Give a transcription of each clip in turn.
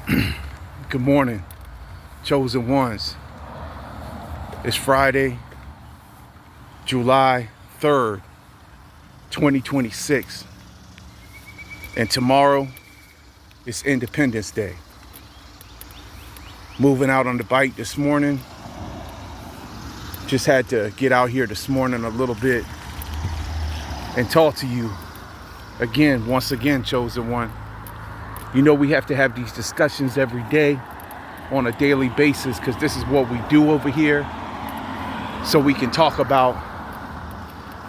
Good morning, chosen ones. It's Friday, July 3rd, 2026. And tomorrow is Independence Day. Moving out on the bike this morning. Just had to get out here this morning a little bit and talk to you again, once again, chosen one. You know we have to have these discussions every day on a daily basis because this is what we do over here. So we can talk about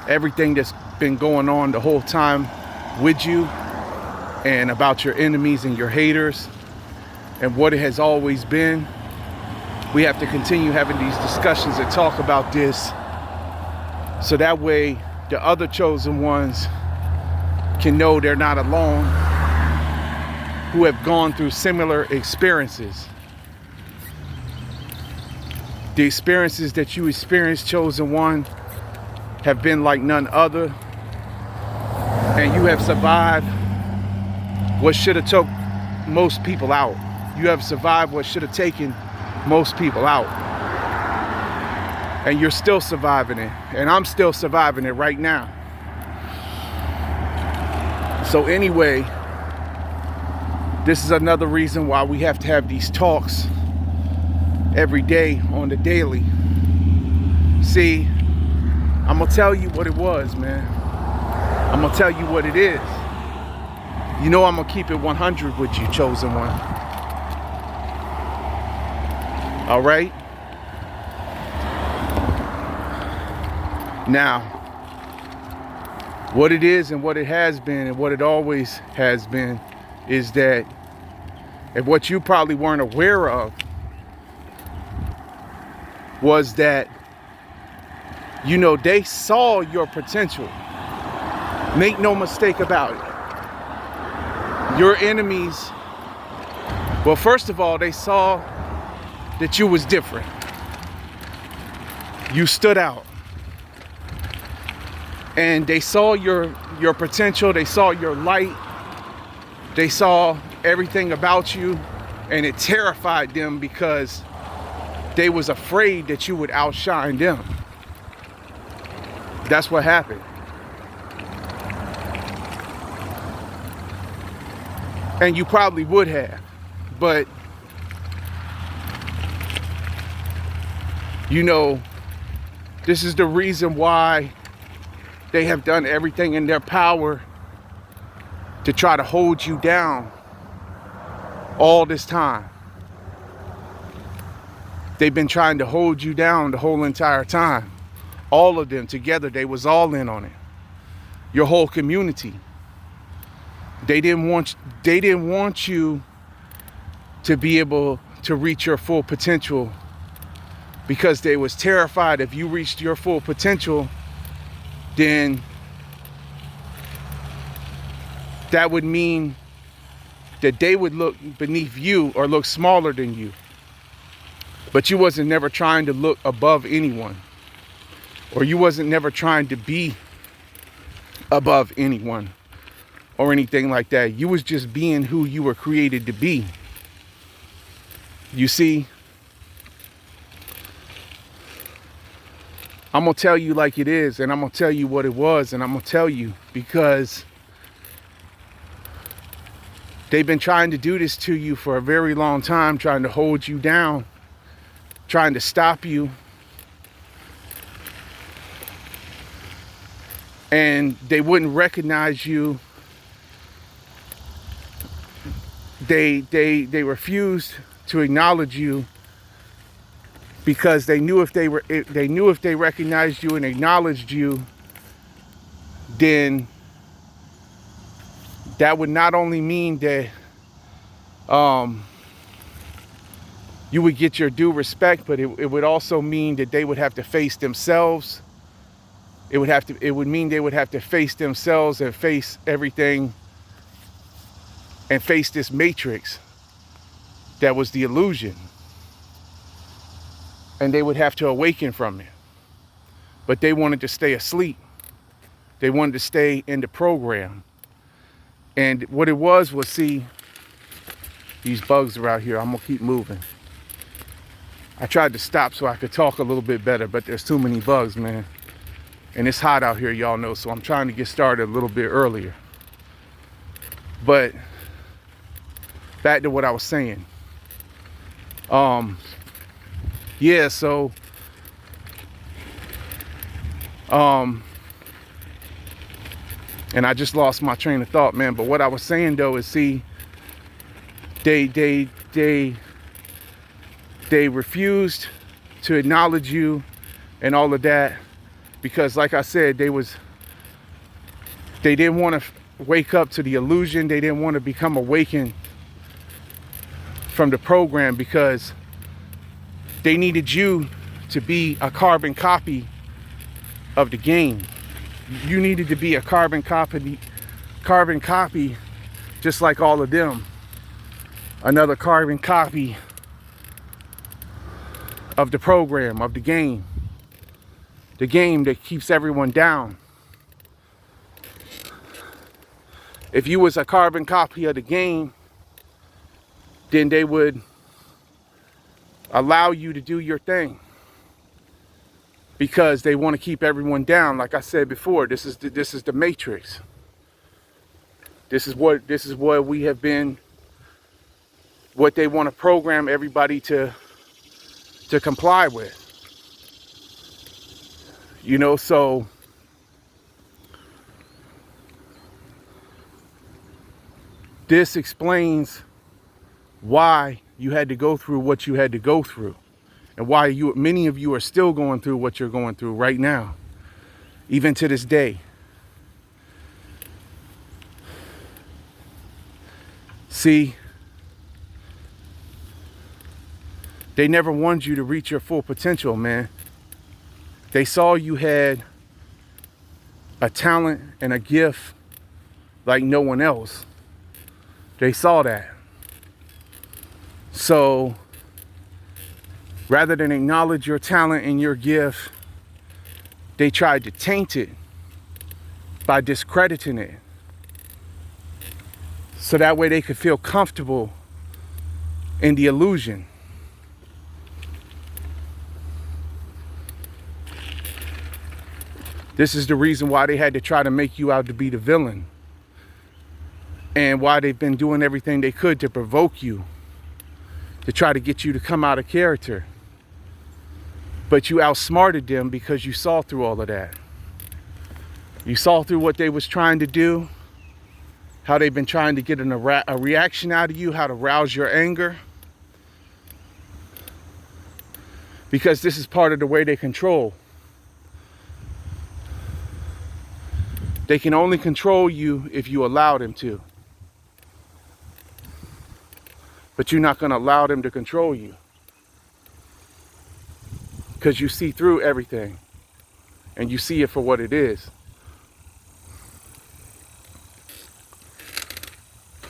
everything that's been going on the whole time with you and about your enemies and your haters and what it has always been. We have to continue having these discussions and talk about this so that way the other chosen ones can know they're not alone, who have gone through similar experiences. The experiences that you experienced, chosen one, have been like none other. And you have survived what should have took most people out. You have survived what should have taken most people out. And you're still surviving it. And I'm still surviving it right now. So anyway, this is another reason why we have to have these talks every day on the daily. See, I'm gonna tell you what it was, man. I'm gonna tell you what it is. You know I'm gonna keep it 100 with you, chosen one. All right? Now, what it is and what it has been and what it always has been is that, and what you probably weren't aware of, was that, you know, they saw your potential. Make no mistake about it. Your enemies, well, first of all, they saw that you was different. You stood out. And they saw your potential, they saw your light, they saw everything about you, and it terrified them because they was afraid that you would outshine them. That's what happened. And you probably would have, but you know, this is the reason why they have done everything in their power to try to hold you down all this time. They've been trying to hold you down the whole entire time. All of them together, they was all in on it. Your whole community. They didn't want you to be able to reach your full potential because they was terrified if you reached your full potential, then that would mean that they would look beneath you or look smaller than you. But you wasn't never trying to look above anyone, or you wasn't never trying to be above anyone or anything like that. You was just being who you were created to be. You see, I'm gonna tell you like it is, and I'm gonna tell you what it was, and I'm gonna tell you because they've been trying to do this to you for a very long time, trying to hold you down, trying to stop you. And they wouldn't recognize you. They refused to acknowledge you because they knew if they recognized you and acknowledged you, then that would not only mean that you would get your due respect, but it would also mean that they would have to face themselves. It would mean they would have to face themselves and face everything and face this matrix that was the illusion. And they would have to awaken from it. But they wanted to stay asleep. They wanted to stay in the program. And what it was, see, These bugs are out here. I'm gonna keep moving. I tried to stop so I could talk a little bit better, but there's too many bugs, man. And it's hot out here, y'all know, so I'm trying to get started a little bit earlier. But back to what I was saying. Yeah, so and I just lost my train of thought, man. But what I was saying though is, see, they refused to acknowledge you and all of that because, like I said, they didn't want to wake up to the illusion. They didn't want to become awakened from the program because they needed you to be a carbon copy of the game. You needed to be a carbon copy just like all of them. Another carbon copy of the program, of the game. The game that keeps everyone down. If you was a carbon copy of the game, then they would allow you to do your thing. Because they want to keep everyone down. Like I said before, this is the matrix. This is what we have been, what they want to program everybody to comply with. You know, so this explains why you had to go through what you had to go through. And why many of you are still going through what you're going through right now, even to this day. See, they never wanted you to reach your full potential, man. They saw you had a talent and a gift like no one else. They saw that. So rather than acknowledge your talent and your gift, they tried to taint it by discrediting it. So that way they could feel comfortable in the illusion. This is the reason why they had to try to make you out to be the villain. And why they've been doing everything they could to provoke you, to try to get you to come out of character. But you outsmarted them because you saw through all of that. You saw through what they was trying to do, how they've been trying to get a reaction out of you, how to rouse your anger. Because this is part of the way they control. They can only control you if you allow them to. But you're not going to allow them to control you. Because you see through everything. And you see it for what it is.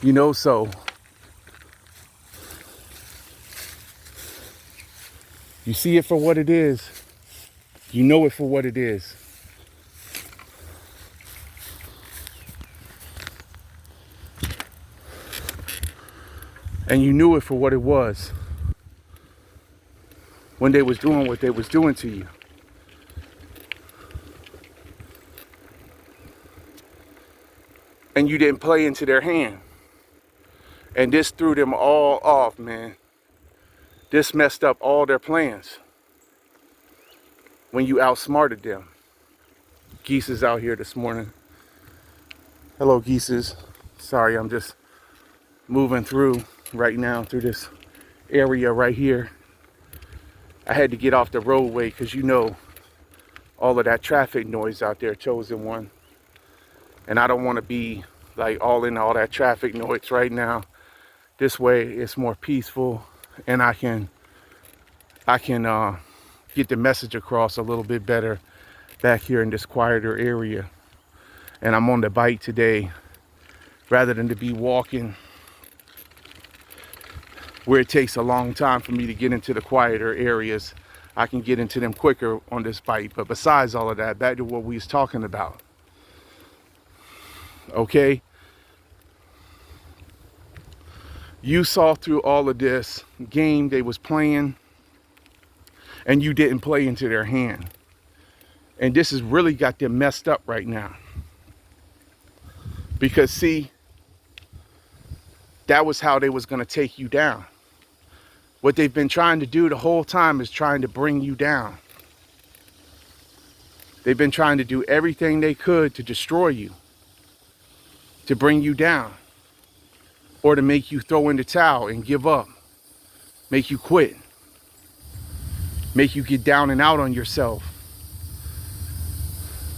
You know, so you see it for what it is. You know it for what it is. And you knew it for what it was when they was doing what they was doing to you. And you didn't play into their hand. And this threw them all off, man. This messed up all their plans when you outsmarted them. Geese is out here this morning. Hello, geeses. Sorry, I'm just moving through right now through this area right here. I had to get off the roadway because you know all of that traffic noise out there, chosen one. And I don't want to be like all in all that traffic noise right now. This way it's more peaceful and I can get the message across a little bit better back here in this quieter area. And I'm on the bike today rather than to be walking where it takes a long time for me to get into the quieter areas. I can get into them quicker on this bike. But besides all of that, back to what we was talking about. Okay? You saw through all of this game they was playing, and you didn't play into their hand. And this has really got them messed up right now. Because see, that was how they was going to take you down. What they've been trying to do the whole time is trying to bring you down. They've been trying to do everything they could to destroy you, to bring you down, or to make you throw in the towel and give up, make you quit, make you get down and out on yourself,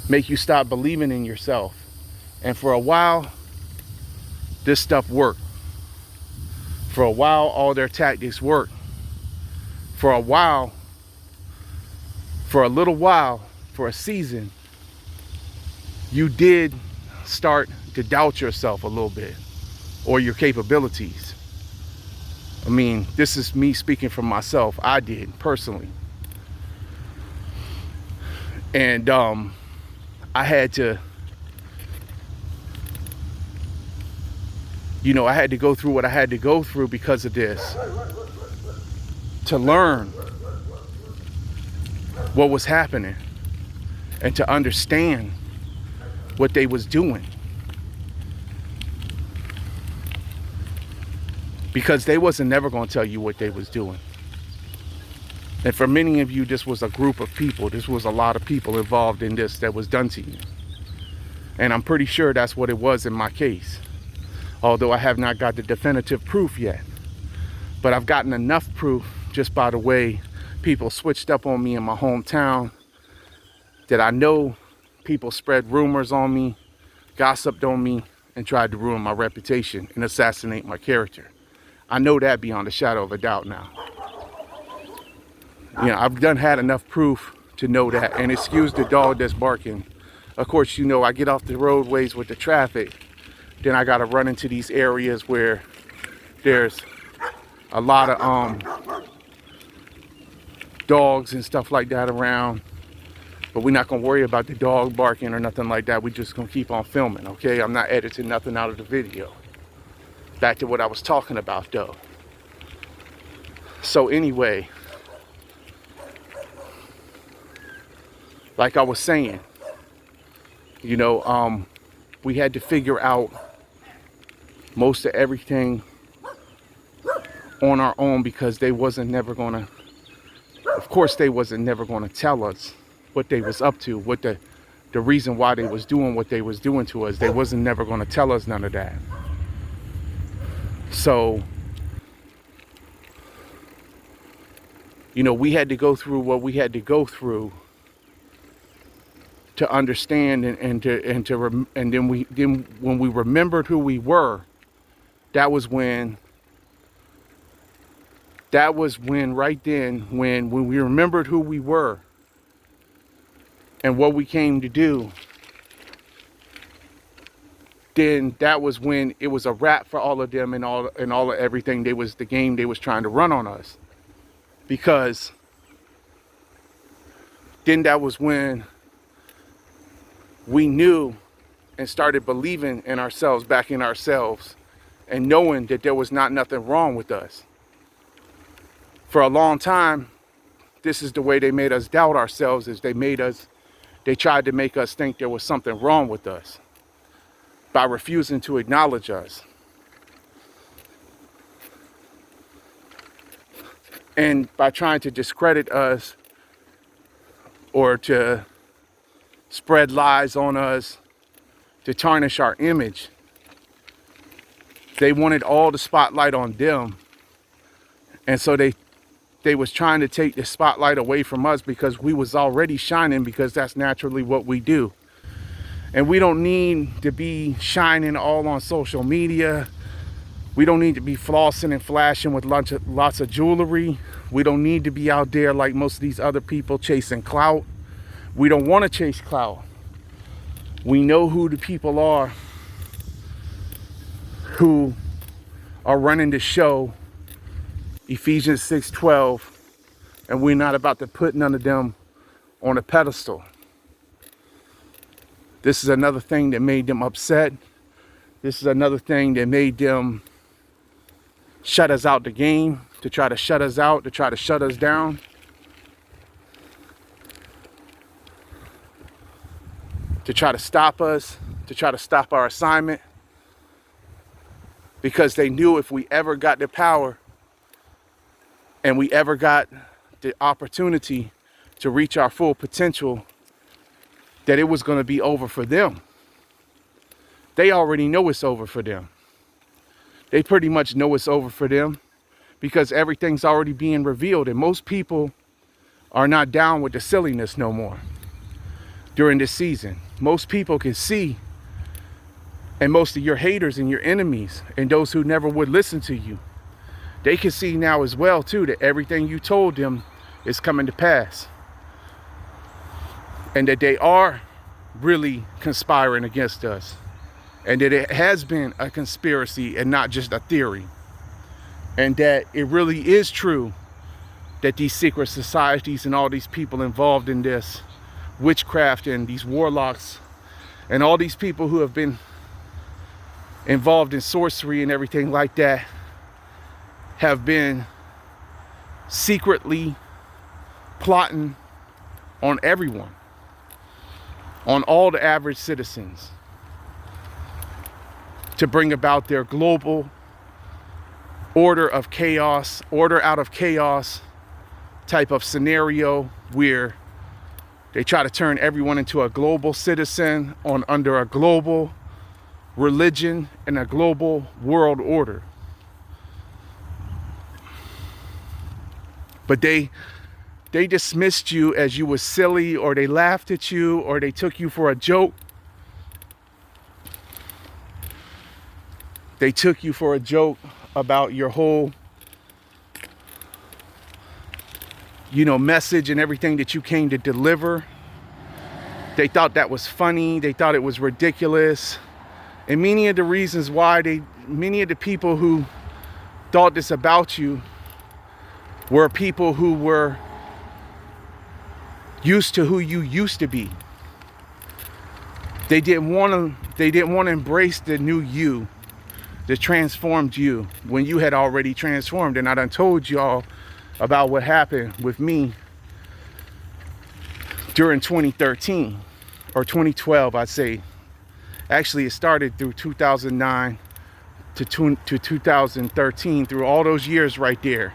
make you stop believing in yourself. And for a while, this stuff worked. For a while, all their tactics worked. For a while, for a little while, for a season, you did start to doubt yourself a little bit, or your capabilities. I mean, this is me speaking for myself. I did, personally. And I had to, I had to go through what I had to go through because of this, to learn what was happening and to understand what they was doing. Because they wasn't never going to tell you what they was doing. And for many of you, this was a group of people. This was a lot of people involved in this that was done to you. And I'm pretty sure that's what it was in my case. Although I have not got the definitive proof yet. But I've gotten enough proof just by the way people switched up on me in my hometown, that I know people spread rumors on me, gossiped on me, and tried to ruin my reputation and assassinate my character. I know that beyond a shadow of a doubt now. I've had enough proof to know that. And excuse the dog that's barking. Of course, I get off the roadways with the traffic. Then I got to run into these areas where there's a lot of dogs and stuff like that around. But we're not going to worry about the dog barking or nothing like that. We're just going to keep on filming, okay? I'm not editing nothing out of the video. Back to what I was talking about, though. So anyway, like I was saying, we had to figure out most of everything on our own, because they wasn't never going to, of course they wasn't never going to tell us what they was up to, what the reason why they was doing what they was doing to us. They wasn't never going to tell us none of that. So, we had to go through what we had to go through to understand, and then when we remembered who we were, that was when right then, when we remembered who we were and what we came to do, then that was when it was a wrap for all of them and all of everything. The game they was trying to run on us. Because then that was when we knew and started believing in ourselves, backing ourselves, and knowing that there was nothing wrong with us. For a long time, this is the way they made us doubt ourselves, is they tried to make us think there was something wrong with us by refusing to acknowledge us. And by trying to discredit us, or to spread lies on us, to tarnish our image. They wanted all the spotlight on them. And so they was trying to take the spotlight away from us, because we was already shining, because that's naturally what we do. And we don't need to be shining all on social media. We don't need to be flossing and flashing with lots of jewelry. We don't need to be out there like most of these other people chasing clout. We don't want to chase clout. We know who the people are who are running the show, Ephesians 6:12, and we're not about to put none of them on a pedestal. This is another thing that made them upset. This is another thing that made them shut us out the game, to try to shut us out, to try to shut us down. To try to stop us, to try to stop our assignment. Because they knew if we ever got the power and we ever got the opportunity to reach our full potential, that it was going to be over for them. They already know it's over for them. They pretty much know it's over for them because everything's already being revealed, and most people are not down with the silliness no more during this season. Most people can see, and most of your haters and your enemies and those who never would listen to you, they can see now as well too that everything you told them is coming to pass, and that they are really conspiring against us, and that it has been a conspiracy and not just a theory, and that it really is true that these secret societies and all these people involved in this witchcraft and these warlocks and all these people who have been involved in sorcery and everything like that have been secretly plotting on everyone, on all the average citizens, to bring about their global order of chaos, order out of chaos type of scenario, where they try to turn everyone into a global citizen under a global religion and a global world order. But they dismissed you as you were silly, or they laughed at you, or they took you for a joke. They took you for a joke about your whole, message and everything that you came to deliver. They thought that was funny. They thought it was ridiculous. And many of the reasons why many of the people who thought this about you were people who were used to who you used to be. They didn't want to embrace the new you, the transformed you, when you had already transformed. And I done told y'all about what happened with me during 2013 or 2012, I'd say. Actually, it started through 2009 to 2013, through all those years right there.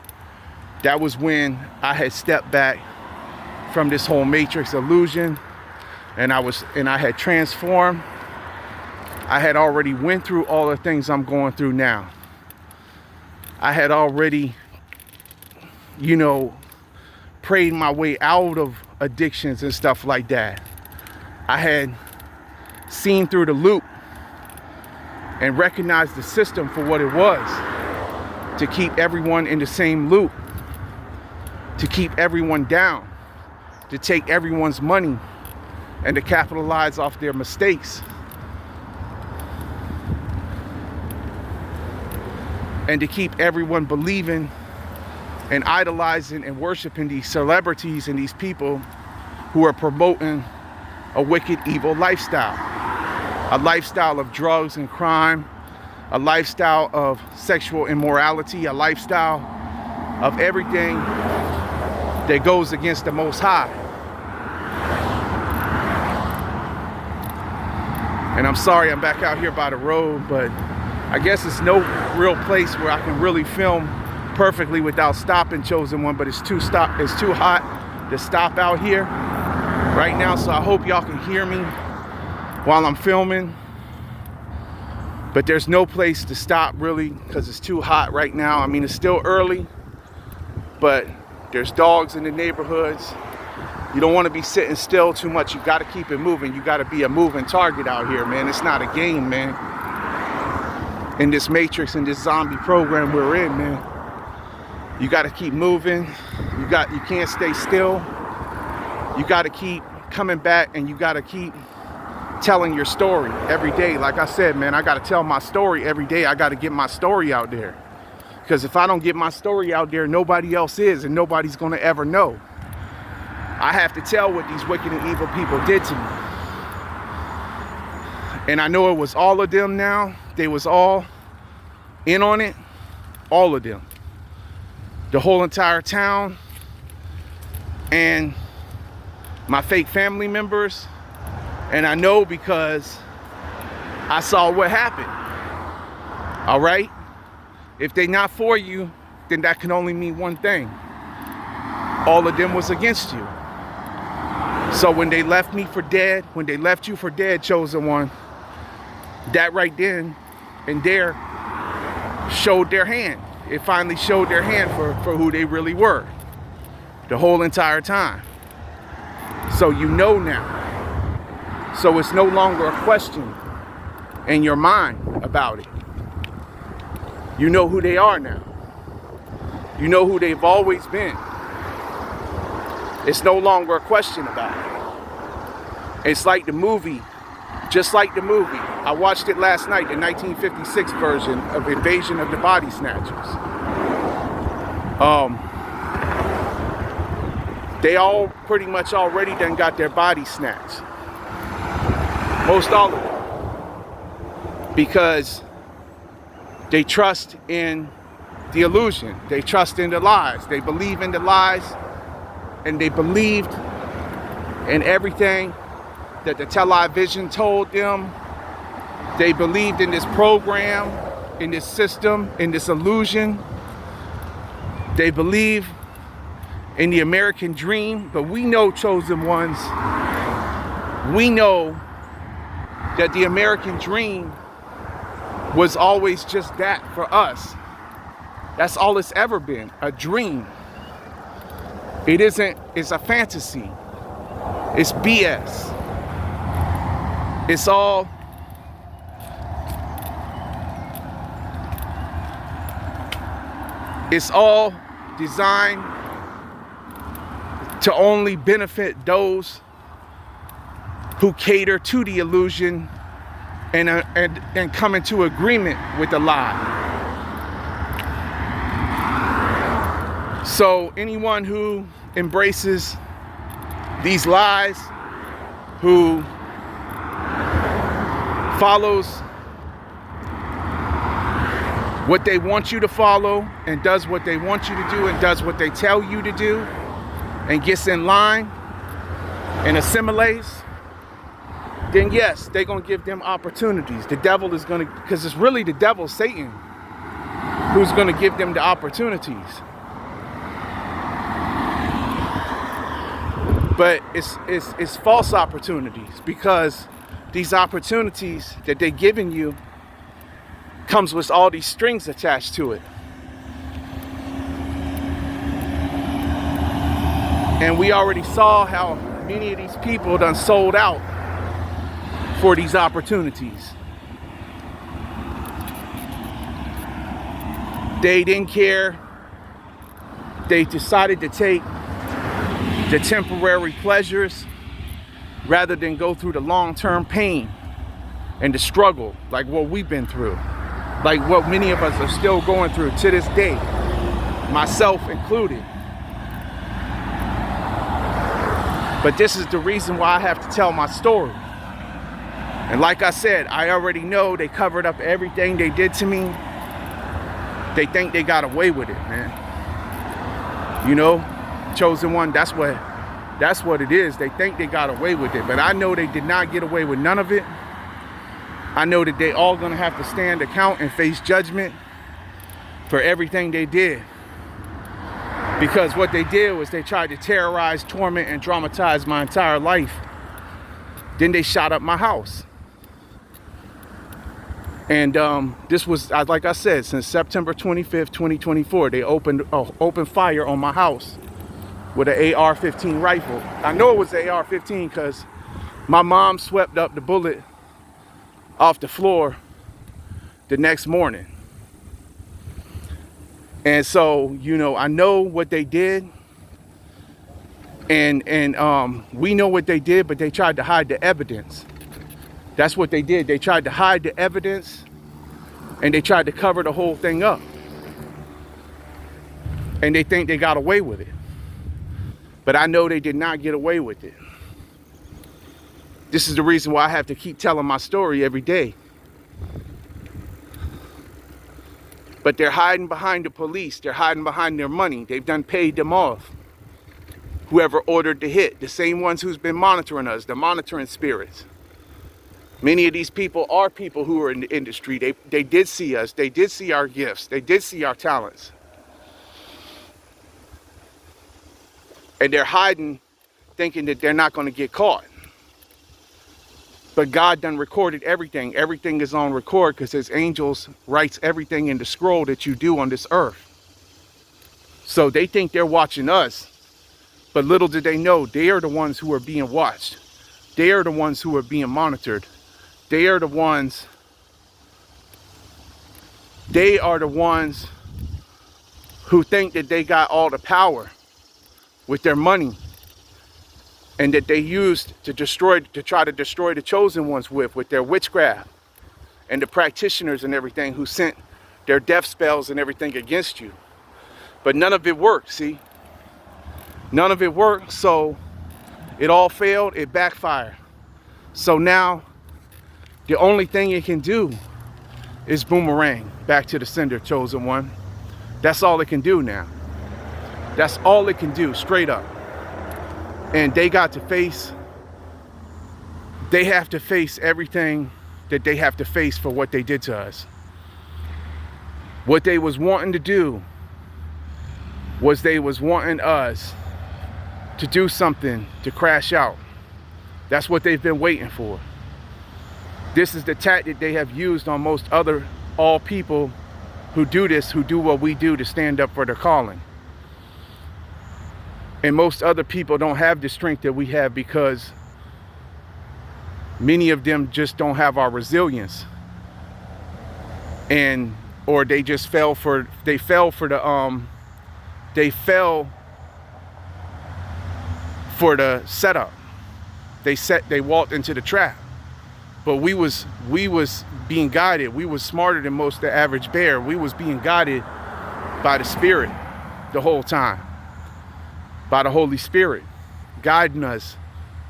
That was when I had stepped back from this whole matrix illusion, and I had transformed. I had already went through all the things I'm going through now. I had already, prayed my way out of addictions and stuff like that. I had seen through the loop and recognized the system for what it was, to keep everyone in the same loop, to keep everyone down, to take everyone's money and to capitalize off their mistakes, and to keep everyone believing and idolizing and worshiping these celebrities and these people who are promoting a wicked, evil lifestyle. A lifestyle of drugs and crime, a lifestyle of sexual immorality, a lifestyle of everything that goes against the Most High. And I'm sorry I'm back out here by the road, but I guess it's no real place where I can really film perfectly without stopping, Chosen One, but it's too hot to stop out here right now, so I hope y'all can hear me while I'm filming. But there's no place to stop really, because it's too hot right now. I mean, it's still early, but there's dogs in the neighborhoods. You don't want to be sitting still too much. You got to keep it moving. You got to be a moving target out here, man. It's not a game, man. In this matrix, in this zombie program we're in, man, you got to keep moving. You can't stay still. You got to keep coming back, and you got to keep telling your story every day. Like I said, man, I got to tell my story every day. I got to get my story out there, because if I don't get my story out there, nobody else is, and nobody's going to ever know. I have to tell what these wicked and evil people did to me. And I know it was all of them now. They was all in on it. all of them, the whole entire town, and my fake family members. And I know because I saw what happened. All right? If they're not for you, then that can only mean one thing. All of them was against you. So when they left me for dead, when they left you for dead, chosen one, that right then and there showed their hand. It finally showed their hand for who they really were the whole entire time. So you know now. So it's no longer a question in your mind about it. You know who they are now. You know who they've always been. It's no longer a question about it. It's like the movie, just like the movie. I watched it last night, the 1956 version of Invasion of the Body Snatchers. They all pretty much already done got their body snatched. Most all of them. Because they trust in the illusion. They trust in the lies. They believe in the lies. And they believed in everything that the television told them. They believed in this program, in this system, in this illusion. They believe in the American dream. But we know, chosen ones, we know that the American dream was always just that for us. That's all it's ever been, a dream. It isn't, it's a fantasy. It's BS. It's all designed to only benefit those who cater to the illusion and come into agreement with the lie. So anyone who embraces these lies, who follows what they want you to follow and does what they want you to do and does what they tell you to do and gets in line and assimilates, then yes, they're going to give them opportunities. The devil is going to, because it's really the devil, Satan, who's going to give them the opportunities. But it's false opportunities, because these opportunities that they're giving you comes with all these strings attached to it. And we already saw how many of these people done sold out for these opportunities. They didn't care. They decided to take the temporary pleasures rather than go through the long-term pain and the struggle like what we've been through, like what many of us are still going through to this day, myself included. But this is the reason why I have to tell my story. And like I said, I already know they covered up everything they did to me. They think they got away with it, man. You know, chosen one, that's what it is. They think they got away with it, but I know they did not get away with none of it. I know that they all gonna have to stand account and face judgment for everything they did. Because what they did was they tried to terrorize, torment, and dramatize my entire life. Then they shot up my house. And this was, like I said, since September 25th, 2024, they opened fire on my house with an AR-15 rifle. I know it was an AR-15 because my mom swept up the bullet off the floor the next morning. And so, you know, I know what they did. And we know what they did, but they tried to hide the evidence. That's what they did. They tried to hide the evidence and they tried to cover the whole thing up. And they think they got away with it. But I know they did not get away with it. This is the reason why I have to keep telling my story every day. But they're hiding behind the police. They're hiding behind their money. They've done paid them off. Whoever ordered the hit, the same ones who's been monitoring us, the monitoring spirits. Many of these people are people who are in the industry. They did see us. They did see our gifts. They did see our talents. And they're hiding, thinking that they're not going to get caught. But God done recorded everything. Everything is on record because his angels writes everything in the scroll that you do on this earth. So they think they're watching us. But little did they know, they are the ones who are being watched. They are the ones who are being monitored. They are the ones who think that they got all the power with their money, and that they used to try to destroy the chosen ones with their witchcraft, and the practitioners and everything who sent their death spells and everything against you. But none of it worked, see? None of it worked, so it all failed, it backfired. So now, the only thing it can do is boomerang back to the sender, chosen one. That's all it can do now. That's all it can do, straight up. And they have to face everything that they have to face for what they did to us. What they was wanting to do was they was wanting us to do something to crash out. That's what they've been waiting for. This is the tactic they have used on all people who do this, who do what we do to stand up for their calling. And most other people don't have the strength that we have because many of them just don't have our resilience. Or they just fell for the setup. They walked into the trap. But we was being guided. We was smarter than most of the average bear. We was being guided by the Spirit the whole time. By the Holy Spirit, guiding us,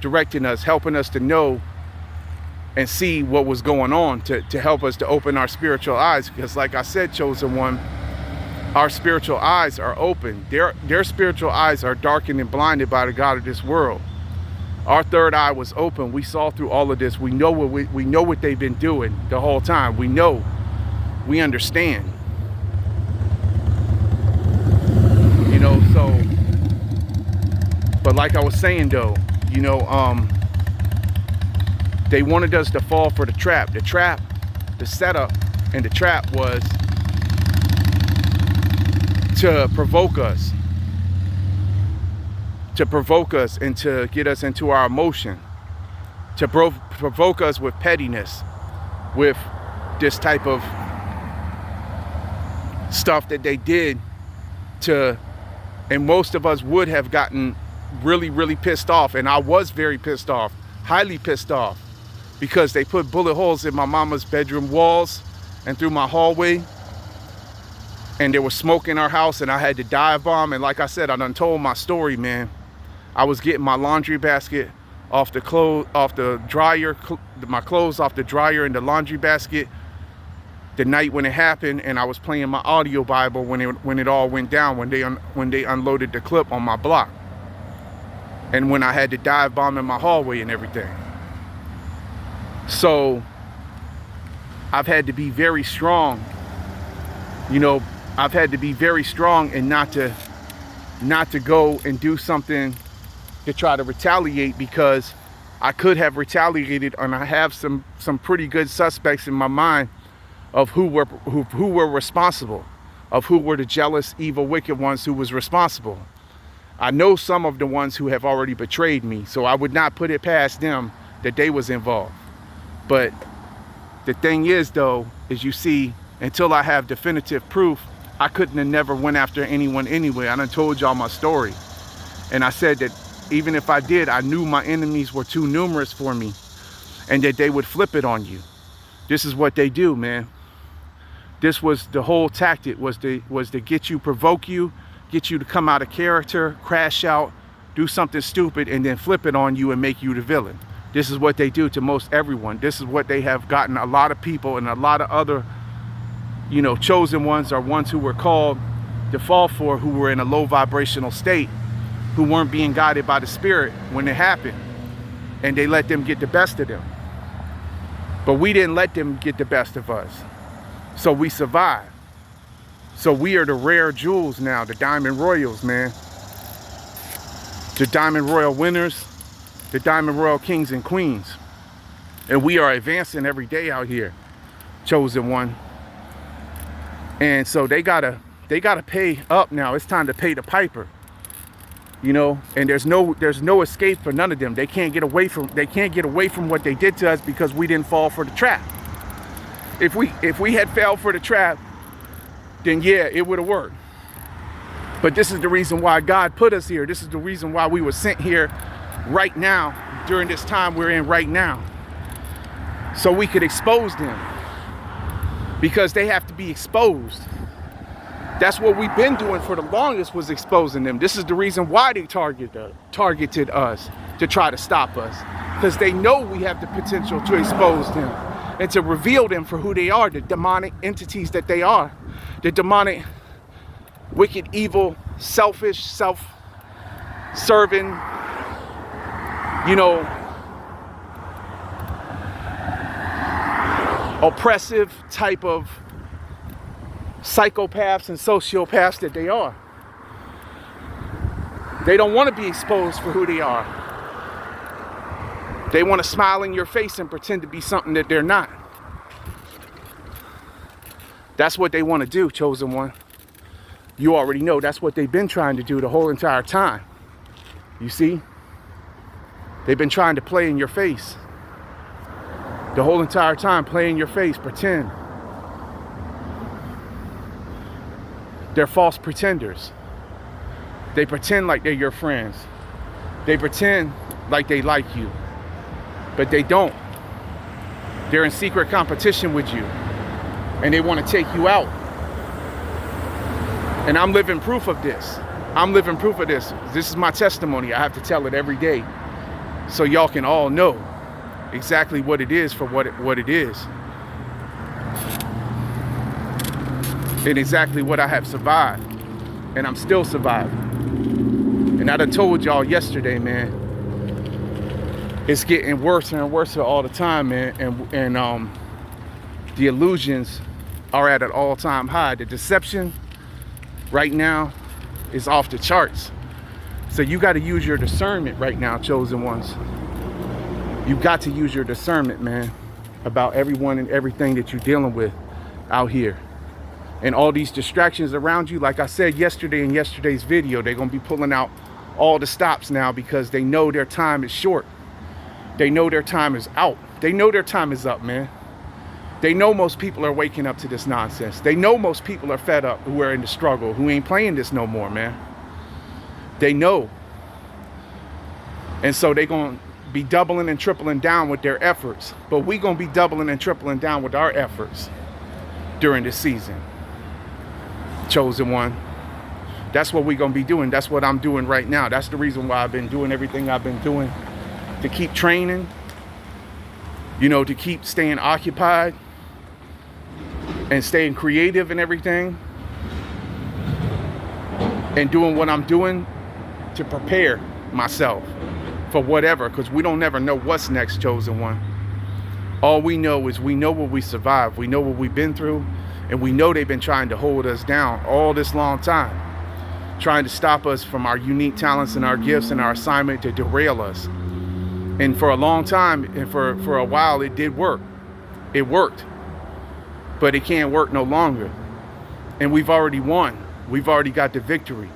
directing us, helping us to know and see what was going on, to help us to open our spiritual eyes. Because like I said, chosen one, our spiritual eyes are open. Their spiritual eyes are darkened and blinded by the god of this world. Our third eye was open. We saw through all of this. We know what they've been doing the whole time. We know. We understand. You know, so, but like I was saying though, you know, they wanted us to fall for the trap. The setup and the trap was to provoke us. To provoke us and to get us into our emotion, to provoke us with pettiness, with this type of stuff that they did and most of us would have gotten really, really pissed off. And I was very pissed off, highly pissed off, because they put bullet holes in my mama's bedroom walls and through my hallway. And there was smoke in our house and I had to dive bomb. And like I said, I done told my story, man. I was getting my laundry basket off the dryer, my clothes off the dryer in the laundry basket the night when it happened, and I was playing my audio Bible when it all went down, when they unloaded the clip on my block, and when I had to dive bomb in my hallway and everything. So I've had to be very strong. You know, I've had to be very strong and not to go and do something to try to retaliate, because I could have retaliated, and I have some pretty good suspects in my mind of who were responsible, of who were the jealous, evil, wicked ones who was responsible. I know some of the ones who have already betrayed me, so I would not put it past them that they was involved. But the thing is though, is you see, until I have definitive proof, I couldn't have never went after anyone anyway. I done told y'all my story. And I said that even if I did, I knew my enemies were too numerous for me and that they would flip it on you. This is what they do, man. This was the whole tactic, was to get you, provoke you, get you to come out of character, crash out, do something stupid, and then flip it on you and make you the villain. This is what they do to most everyone. This is what they have gotten a lot of people and a lot of other, chosen ones are ones who were called to fall for, who were in a low vibrational state, who weren't being guided by the Spirit when it happened, and they let them get the best of them. But we didn't let them get the best of us, so we survived. So we are the rare jewels now, the Diamond Royals, man. The Diamond Royal winners, the Diamond Royal kings and queens. And we are advancing every day out here, chosen one. And so they gotta pay up now. It's time to pay the piper. And there's no escape for none of them. They can't get away from what they did to us, because we didn't fall for the trap. If we had fell for the trap, then yeah, it would have worked. But this is the reason why God put us here. This is the reason why we were sent here right now, during this time we're in right now. So we could expose them, because they have to be exposed. That's what we've been doing for the longest, was exposing them. This is the reason why they targeted us, to try to stop us, because they know we have the potential to expose them and to reveal them for who they are, the demonic entities that they are, the demonic, wicked, evil, selfish, self-serving, oppressive type of psychopaths and sociopaths that they are. They don't want to be exposed for who they are. They want to smile in your face and pretend to be something that they're not. That's what they want to do, chosen one. You already know that's what they've been trying to do the whole entire time. You see? They've been trying to play in your face. The whole entire time, play in your face, pretend. They're false pretenders. They pretend like they're your friends. They pretend like they like you, but they don't. They're in secret competition with you, and they want to take you out. And I'm living proof of this. I'm living proof of this. This is my testimony. I have to tell it every day, so y'all can all know exactly what it is for what it is, and exactly what I have survived, and I'm still surviving. And I done told y'all yesterday, man, it's getting worse and worse all the time, man, and the illusions are at an all-time high. The deception right now is off the charts. So you got to use your discernment right now, chosen ones. You got to use your discernment, man, about everyone and everything that you're dealing with out here. And all these distractions around you, like I said yesterday in yesterday's video, they're going to be pulling out all the stops now, because they know their time is short. They know their time is out. They know their time is up, man. They know most people are waking up to this nonsense. They know most people are fed up, who are in the struggle, who ain't playing this no more, man. They know. And so they're going to be doubling and tripling down with their efforts. But we going to be doubling and tripling down with our efforts during this season. Chosen one. That's what we're going to be doing. That's what I'm doing right now. That's the reason why I've been doing everything I've been doing. To keep training. To keep staying occupied. And staying creative and everything. And doing what I'm doing to prepare myself for whatever. Because we don't never know what's next, chosen one. All we know is we know what we survived. We know what we've been through. And we know they've been trying to hold us down all this long time. Trying to stop us from our unique talents and our gifts and our assignment to derail us. And for a long time, and for a while, it did work. It worked. But it can't work no longer. And we've already won. We've already got the victory.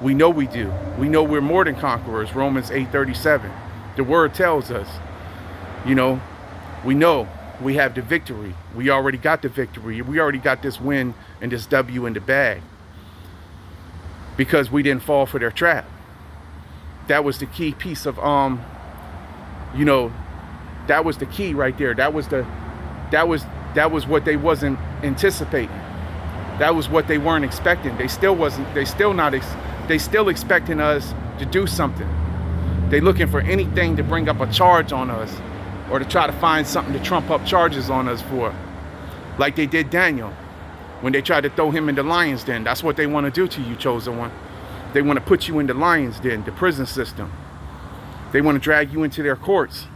We know we do. We know we're more than conquerors. Romans 8:37. The word tells us, we know we have the victory. We already got the victory. We already got this win and this W in the bag. Because we didn't fall for their trap. That was the key piece of, that was the key right there. That was what they wasn't anticipating. That was what they weren't expecting. They still expecting us to do something. They looking for anything to bring up a charge on us, or to try to find something to trump up charges on us for, like they did Daniel. When they tried to throw him in the lion's den, that's what they want to do to you, chosen one. They want to put you in the lion's den, the prison system. They want to drag you into their courts.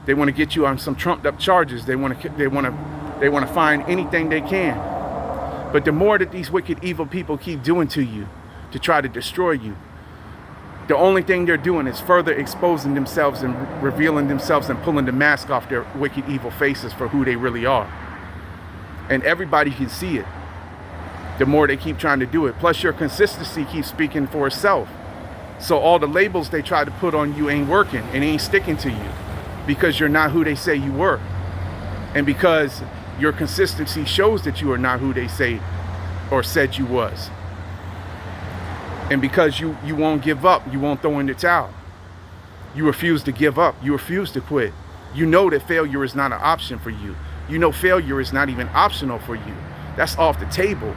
They want to get you on some trumped up charges. They want to find anything they can. But the more that these wicked, evil people keep doing to you to try to destroy you, the only thing they're doing is further exposing themselves and revealing themselves and pulling the mask off their wicked, evil faces for who they really are. And everybody can see it. The more they keep trying to do it. Plus your consistency keeps speaking for itself. So all the labels they try to put on you ain't working and ain't sticking to you because you're not who they say you were. And because your consistency shows that you are not who they say or said you was. And because you won't give up, you won't throw in the towel. You refuse to give up. You refuse to quit. You know that failure is not an option for you. You know failure is not even optional for you. That's off the table.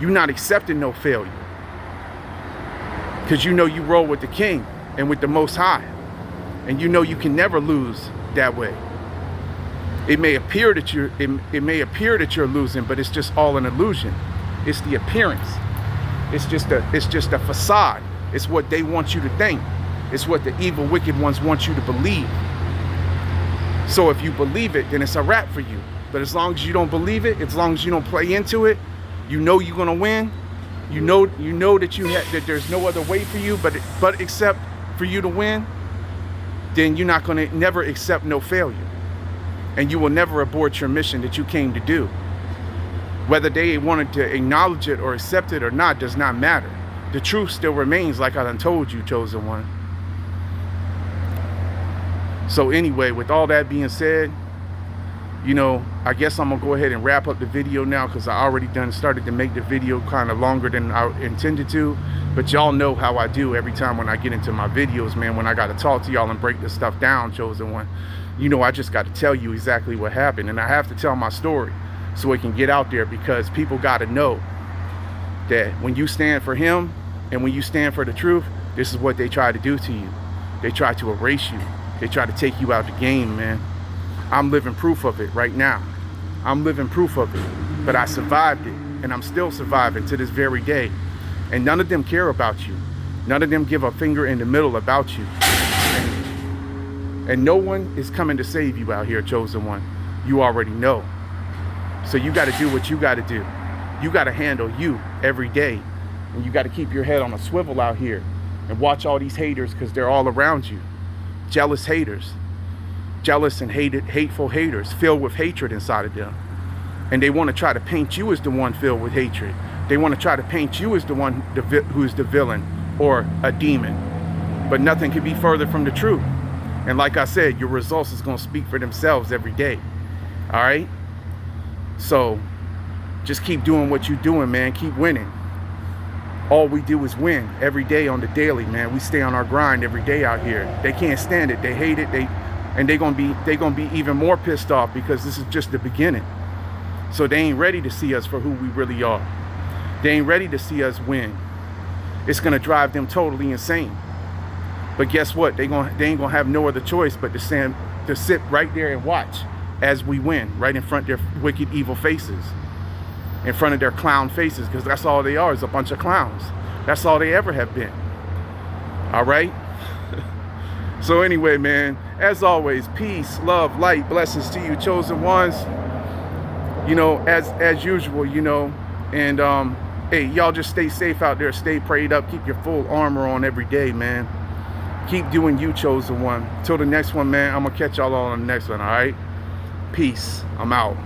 You're not accepting no failure. Because you know you roll with the King and with the Most High. And you know you can never lose that way. It may appear that you're losing, but it's just all an illusion. It's the appearance. It's just a facade. It's what they want you to think. It's what the evil, wicked ones want you to believe. So if you believe it, then it's a wrap for you. But as long as you don't believe it, as long as you don't play into it, you know you're gonna win. You know that there's no other way for you, but except for you to win. Then you're not gonna never accept no failure, and you will never abort your mission that you came to do. Whether they wanted to acknowledge it or accept it or not does not matter. The truth still remains, like I done told you, chosen one. So anyway, with all that being said, you know, I guess I'm gonna go ahead and wrap up the video now because I already started to make the video kind of longer than I intended to. But y'all know how I do every time when I get into my videos, man, when I gotta talk to y'all and break this stuff down, chosen one. You know, I just gotta tell you exactly what happened, and I have to tell my story so it can get out there, because people gotta know that when you stand for him and when you stand for the truth, this is what they try to do to you. They try to erase you. They try to take you out the game, man. I'm living proof of it right now. I'm living proof of it. But I survived it, and I'm still surviving to this very day. And none of them care about you. None of them give a finger in the middle about you. And no one is coming to save you out here, chosen one. You already know. So you got to do what you got to do. You got to handle you every day. And you got to keep your head on a swivel out here and watch all these haters, because they're all around you. Jealous haters. Jealous and hateful haters filled with hatred inside of them. And they want to try to paint you as the one filled with hatred. They want to try to paint you as the one who's the villain or a demon. But nothing can be further from the truth. And like I said, your results is going to speak for themselves every day. All right? So just keep doing what you're doing, man. Keep winning. All we do is win every day on the daily, man. We stay on our grind every day out here. They can't stand it. They hate it. They're gonna be even more pissed off, because this is just the beginning. So they ain't ready to see us for who we really are. They ain't ready to see us win. It's gonna drive them totally insane. But guess what? They ain't gonna have no other choice but to sit right there and watch as we win, right in front of their wicked, evil faces, in front of their clown faces, because that's all they are, is a bunch of clowns. That's all they ever have been. All right? So anyway, man, as always, peace, love, light, blessings to you, chosen ones. You know, as usual, you know, and hey, y'all just stay safe out there, stay prayed up, keep your full armor on every day, man. Keep doing you, chosen one. Till the next one, man, I'm gonna catch y'all on the next one, all right? Peace. I'm out.